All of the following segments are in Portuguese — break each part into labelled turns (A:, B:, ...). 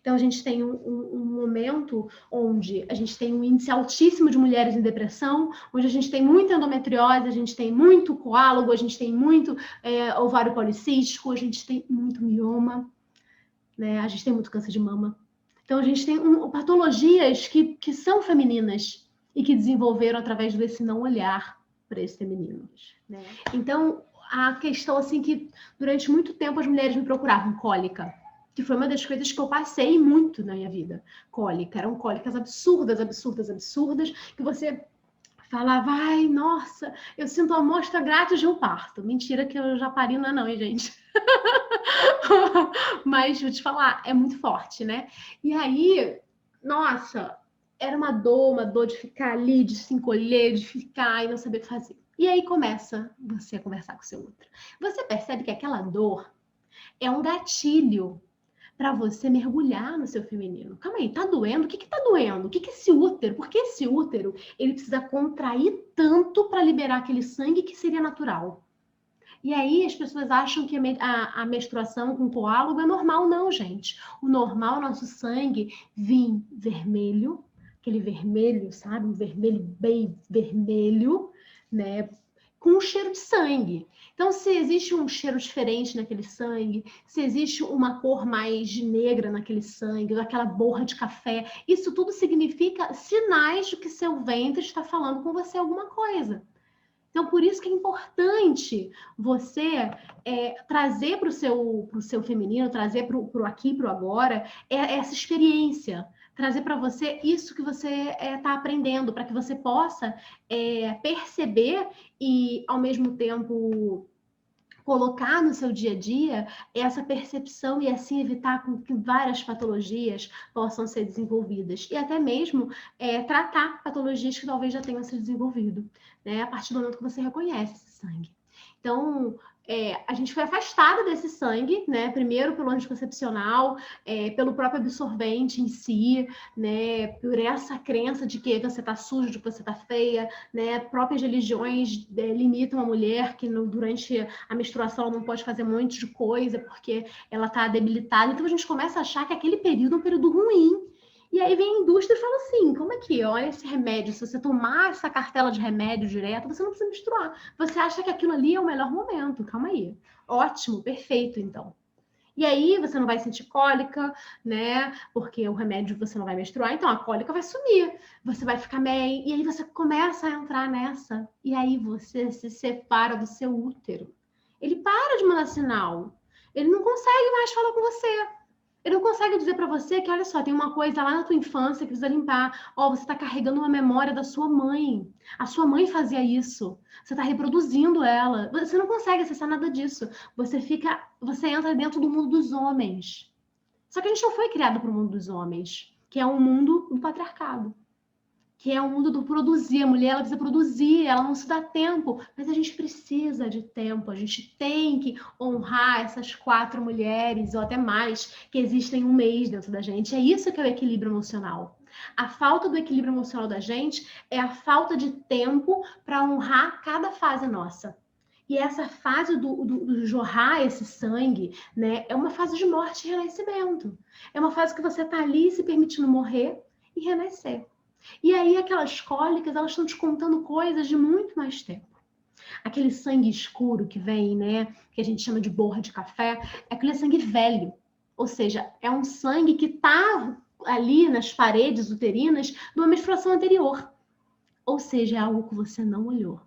A: Então, a gente tem um momento onde a gente tem um índice altíssimo de mulheres em depressão, onde a gente tem muita endometriose, a gente tem muito coágulo, a gente tem muito ovário policístico, a gente tem muito mioma, né? A gente tem muito câncer de mama. Então, a gente tem patologias que são femininas e que desenvolveram através desse não olhar para esses femininos, né? Então, a questão, assim, que durante muito tempo as mulheres me procuravam cólica, que foi uma das coisas que eu passei muito na minha vida. Cólica, eram cólicas absurdas, que você falava, ai, nossa, eu sinto a amostra grátis de um parto. Mentira que eu já pari, não, hein, gente? Mas, vou te falar, é muito forte, né? E aí, nossa, era uma dor de ficar ali, de se encolher, de ficar e não saber o que fazer. E aí começa você a conversar com o seu útero. Você percebe que aquela dor é um gatilho para você mergulhar no seu feminino. Calma aí, tá doendo? O que que tá doendo? O que que é esse útero? Por que esse útero ele precisa contrair tanto para liberar aquele sangue que seria natural? E aí as pessoas acham que a menstruação com coágulo é normal. Não, gente. O normal, nosso sangue vir vermelho, aquele vermelho, sabe? Um vermelho bem vermelho, né? Com um cheiro de sangue. Então, se existe um cheiro diferente naquele sangue, se existe uma cor mais negra naquele sangue, aquela borra de café, isso tudo significa sinais de que seu ventre está falando com você alguma coisa. Então, por isso que é importante você trazer para o seu feminino, trazer para o aqui, para o agora, essa experiência. Trazer para você isso que você está aprendendo, para que você possa perceber e, ao mesmo tempo, colocar no seu dia a dia essa percepção e assim evitar que várias patologias possam ser desenvolvidas e até mesmo tratar patologias que talvez já tenham se desenvolvido, né? A partir do momento que você reconhece esse sangue. Então, a gente foi afastada desse sangue, né? Primeiro pelo anticoncepcional, pelo próprio absorvente em si, né? Por essa crença de que você está sujo, de que você está feia, né? Próprias religiões limitam a mulher que durante a menstruação ela não pode fazer um monte de coisa porque ela está debilitada. Então a gente começa a achar que aquele período é um período ruim. E aí vem a indústria e fala assim, como é que, olha esse remédio, se você tomar essa cartela de remédio direto, você não precisa misturar. Você acha que aquilo ali é o melhor momento, calma aí. Ótimo, perfeito, então. E aí você não vai sentir cólica, né? Porque o remédio você não vai menstruar, então a cólica vai sumir. Você vai ficar bem, e aí você começa a entrar nessa. E aí você se separa do seu útero. Ele para de mandar sinal. Ele não consegue mais falar com você. Ele não consegue dizer para você que, olha só, tem uma coisa lá na tua infância que precisa limpar. Ó, você está carregando uma memória da sua mãe. A sua mãe fazia isso. Você está reproduzindo ela. Você não consegue acessar nada disso. Você entra dentro do mundo dos homens. Só que a gente não foi criado para o mundo dos homens, que é um mundo do patriarcado. Que é o mundo do produzir. A mulher ela precisa produzir, ela não se dá tempo, mas a gente precisa de tempo, a gente tem que honrar essas 4 mulheres, ou até mais, que existem um mês dentro da gente. É isso que é o equilíbrio emocional. A falta do equilíbrio emocional da gente é a falta de tempo para honrar cada fase nossa. E essa fase do jorrar esse sangue, né, é uma fase de morte e renascimento. É uma fase que você está ali se permitindo morrer e renascer. E aí aquelas cólicas, elas estão te contando coisas de muito mais tempo. Aquele sangue escuro que vem, né, que a gente chama de borra de café, é aquele sangue velho. Ou seja, é um sangue que está ali nas paredes uterinas de uma menstruação anterior. Ou seja, é algo que você não olhou.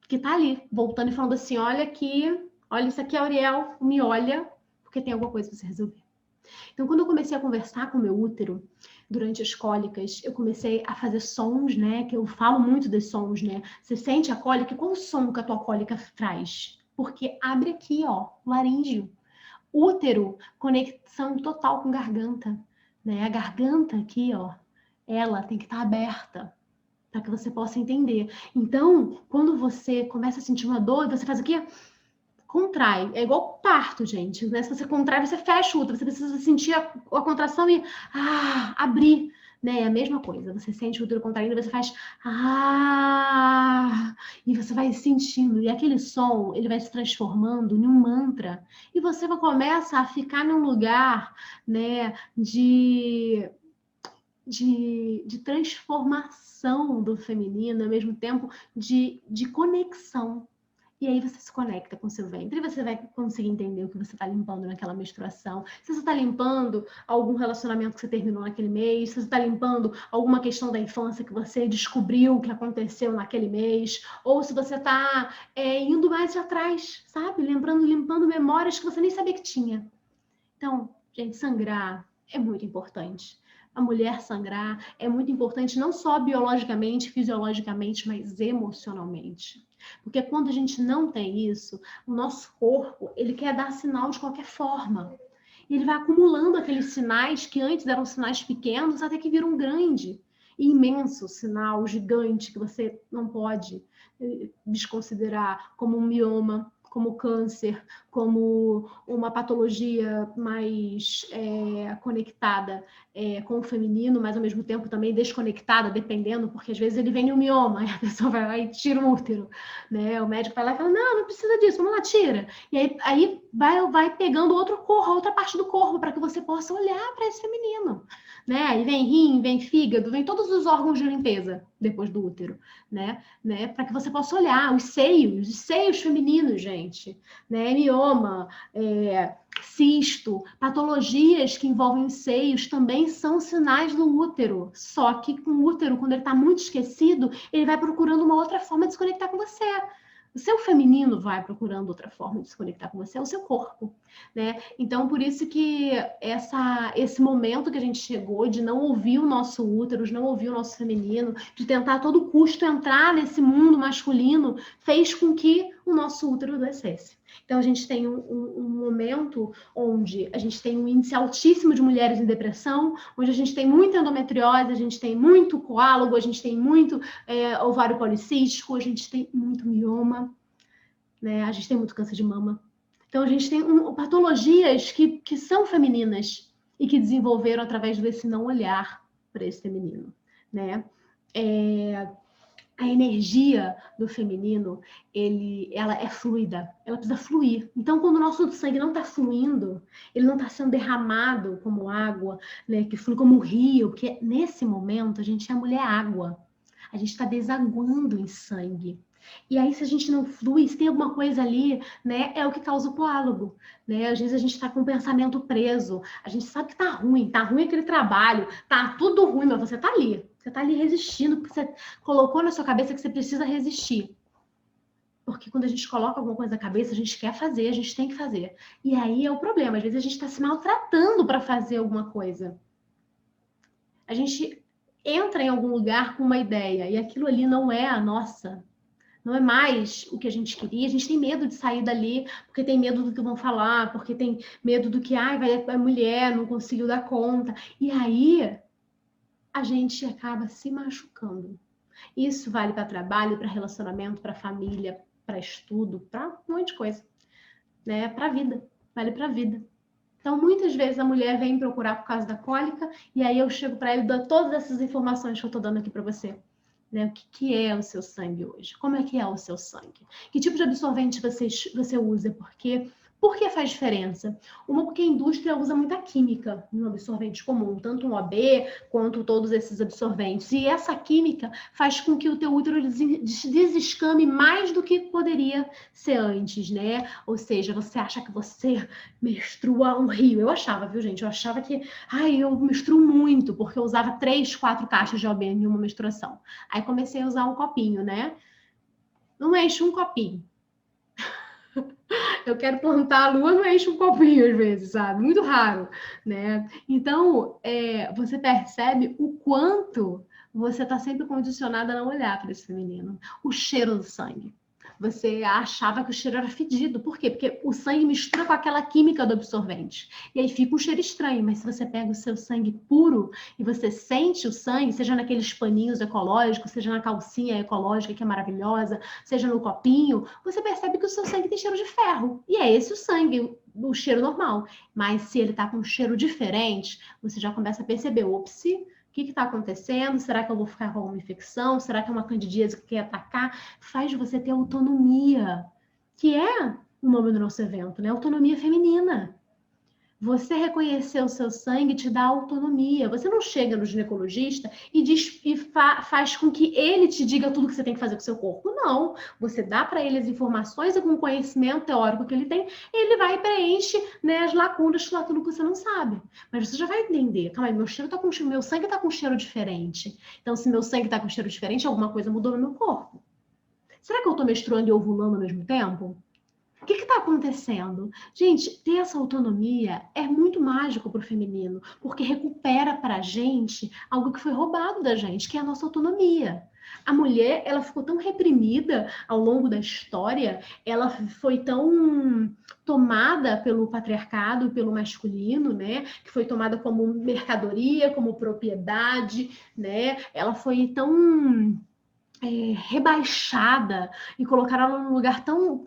A: Que está ali, voltando e falando assim, olha aqui, olha isso aqui, Auriel, me olha, porque tem alguma coisa para você resolver. Então, quando eu comecei a conversar com o meu útero, durante as cólicas, eu comecei a fazer sons, né? Que eu falo muito dos sons, né? Você sente a cólica? Qual o som que a tua cólica traz? Porque abre aqui, ó, laríngeo. Útero, conexão total com garganta, né? A garganta aqui, ó, ela tem que estar aberta para que você possa entender. Então, quando você começa a sentir uma dor, você faz o quê? Contrai. É igual parto, gente. Né? Se você contrai, você fecha o útero. Você precisa sentir a contração e abrir. né? É a mesma coisa. Você sente o útero contraindo, você faz ah, e você vai sentindo, e aquele som, ele vai se transformando em um mantra, e você começa a ficar num lugar, né, de transformação do feminino, ao mesmo tempo de conexão. E aí você se conecta com o seu ventre e você vai conseguir entender o que você está limpando naquela menstruação. Se você está limpando algum relacionamento que você terminou naquele mês, se você está limpando alguma questão da infância que você descobriu que aconteceu naquele mês, ou se você está indo mais atrás, sabe? Limpando memórias que você nem sabia que tinha. Então, gente, sangrar é muito importante. A mulher sangrar é muito importante, não só biologicamente, fisiologicamente, mas emocionalmente. Porque quando a gente não tem isso, o nosso corpo, ele quer dar sinal de qualquer forma. E ele vai acumulando aqueles sinais que antes eram sinais pequenos, até que viram um grande e imenso sinal gigante que você não pode desconsiderar, como um mioma, como câncer, como uma patologia mais conectada com o feminino, mas ao mesmo tempo também desconectada, dependendo, porque às vezes ele vem um mioma, e a pessoa vai lá e tira o útero, né? O médico vai lá e fala, não precisa disso, vamos lá, tira. E aí vai pegando outra parte do corpo, para que você possa olhar para esse feminino, né? Aí vem rim, vem fígado, vem todos os órgãos de limpeza depois do útero, né? Para que você possa olhar os seios femininos, gente, né? Mioma, cisto, patologias que envolvem os seios também são sinais do útero. Só que com o útero, quando ele está muito esquecido, ele vai procurando uma outra forma de se conectar com você. O seu feminino vai procurando outra forma de se conectar com você, é o seu corpo, né? Então, por isso que esse momento que a gente chegou de não ouvir o nosso útero, de não ouvir o nosso feminino, de tentar a todo custo entrar nesse mundo masculino, fez com que o nosso útero descesse. Então, a gente tem um momento onde a gente tem um índice altíssimo de mulheres em depressão, onde a gente tem muita endometriose, a gente tem muito coágulo, a gente tem muito ovário policístico, a gente tem muito mioma, né? A gente tem muito câncer de mama. Então, a gente tem patologias que são femininas e que desenvolveram através desse não olhar para esse feminino, né? A energia do feminino, ela é fluida, ela precisa fluir. Então, quando o nosso sangue não está fluindo, ele não está sendo derramado como água, né, que flui como um rio, porque nesse momento a gente é a mulher água. A gente está desaguando em sangue. E aí, se a gente não flui, se tem alguma coisa ali, né, é o que causa o coágulo, né? Às vezes a gente está com o pensamento preso, a gente sabe que tá ruim aquele trabalho, tá tudo ruim, mas você tá ali resistindo, porque você colocou na sua cabeça que você precisa resistir. Porque quando a gente coloca alguma coisa na cabeça, a gente quer fazer, a gente tem que fazer. E aí é o problema, às vezes a gente está se maltratando para fazer alguma coisa. A gente entra em algum lugar com uma ideia, e aquilo ali não é a nossa. Não é mais o que a gente queria, a gente tem medo de sair dali, porque tem medo do que vão falar, porque tem medo do que, vai mulher, não conseguiu dar conta. E aí, a gente acaba se machucando. Isso vale para trabalho, para relacionamento, para família, para estudo, para um monte de coisa, né? Para a vida, vale para a vida. Então, muitas vezes a mulher vem procurar por causa da cólica, e aí eu chego para ela e dou todas essas informações que eu estou dando aqui para você. Né? O que é o seu sangue hoje? Como é que é o seu sangue? Que tipo de absorvente você usa? Por que faz diferença? Uma, porque a indústria usa muita química no absorvente comum, tanto um OB quanto todos esses absorventes. E essa química faz com que o teu útero desescame mais do que poderia ser antes, né? Ou seja, você acha que você menstrua um rio. Eu achava, viu, gente? Eu achava que, eu menstruo muito, porque eu usava 3, 4 caixas de OB em uma menstruação. Aí comecei a usar um copinho, né? Não enche um copinho. Eu quero plantar a lua, não enche um copinho às vezes, sabe? Muito raro, né? Então, você percebe o quanto você está sempre condicionada a não olhar para esse feminino. O cheiro do sangue. Você achava que o cheiro era fedido. Por quê? Porque o sangue mistura com aquela química do absorvente. E aí fica um cheiro estranho. Mas se você pega o seu sangue puro e você sente o sangue, seja naqueles paninhos ecológicos, seja na calcinha ecológica que é maravilhosa, seja no copinho, você percebe que o seu sangue tem cheiro de ferro. E é esse o sangue, o cheiro normal. Mas se ele tá com um cheiro diferente, você já começa a perceber, ops, que está acontecendo? Será que eu vou ficar com alguma infecção? Será que é uma candidíase que quer atacar? Faz você ter autonomia, que é o nome do nosso evento, né? Autonomia feminina. Você reconhecer o seu sangue te dá autonomia. Você não chega no ginecologista e faz com que ele te diga tudo que você tem que fazer com o seu corpo. Não. Você dá para ele as informações e com o conhecimento teórico que ele tem, ele vai e preenche, né, as lacunas lá, tudo que você não sabe. Mas você já vai entender. Calma aí, meu sangue está com um cheiro diferente. Então, se meu sangue está com um cheiro diferente, alguma coisa mudou no meu corpo. Será que eu estou menstruando e ovulando ao mesmo tempo? O que está acontecendo? Gente, ter essa autonomia é muito mágico para o feminino, porque recupera para a gente algo que foi roubado da gente, que é a nossa autonomia. A mulher, ela ficou tão reprimida ao longo da história, ela foi tão tomada pelo patriarcado, pelo masculino, né? Que foi tomada como mercadoria, como propriedade, né? Ela foi tão rebaixada e colocar ela num lugar tão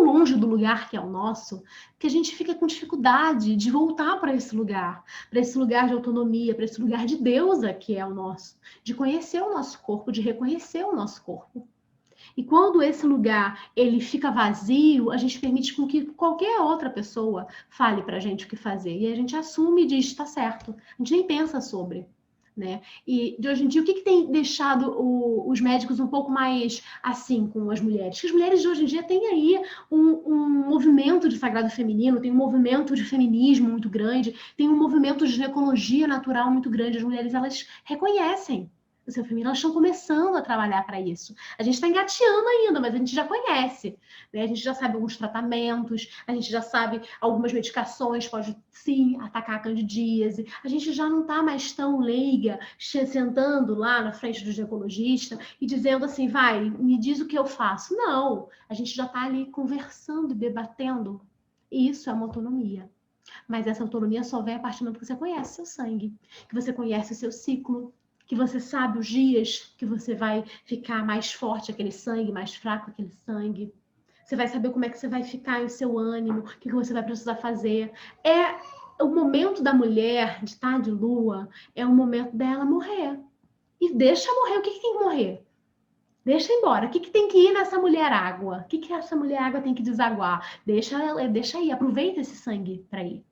A: longe do lugar que é o nosso, que a gente fica com dificuldade de voltar para esse lugar de autonomia, para esse lugar de deusa que é o nosso, de conhecer o nosso corpo, de reconhecer o nosso corpo. E quando esse lugar ele fica vazio, a gente permite com que qualquer outra pessoa fale para a gente o que fazer. E a gente assume e diz, está certo. A gente nem pensa sobre. Né? E de hoje em dia, o que tem deixado os médicos um pouco mais assim com as mulheres? Que as mulheres de hoje em dia têm aí um movimento de sagrado feminino, tem um movimento de feminismo muito grande, tem um movimento de ginecologia natural muito grande. As mulheres, elas reconhecem o seu feminino, elas estão começando a trabalhar para isso. A gente está engateando ainda, mas a gente já conhece, né? A gente já sabe alguns tratamentos, a gente já sabe algumas medicações, pode sim atacar a candidíase. A gente já não está mais tão leiga, sentando lá na frente do ginecologista e dizendo assim, vai, me diz o que eu faço. Não, a gente já está ali conversando e debatendo. E isso é uma autonomia. Mas essa autonomia só vem a partir do momento que você conhece seu sangue, que você conhece o seu ciclo, que você sabe os dias que você vai ficar mais forte aquele sangue, mais fraco aquele sangue. Você vai saber como é que você vai ficar em seu ânimo, o que você vai precisar fazer. É o momento da mulher de estar de lua, é o momento dela morrer. E deixa morrer. O que tem que morrer? Deixa embora. O que tem que ir nessa mulher água? O que essa mulher água tem que desaguar? Deixa aí, aproveita esse sangue para ir.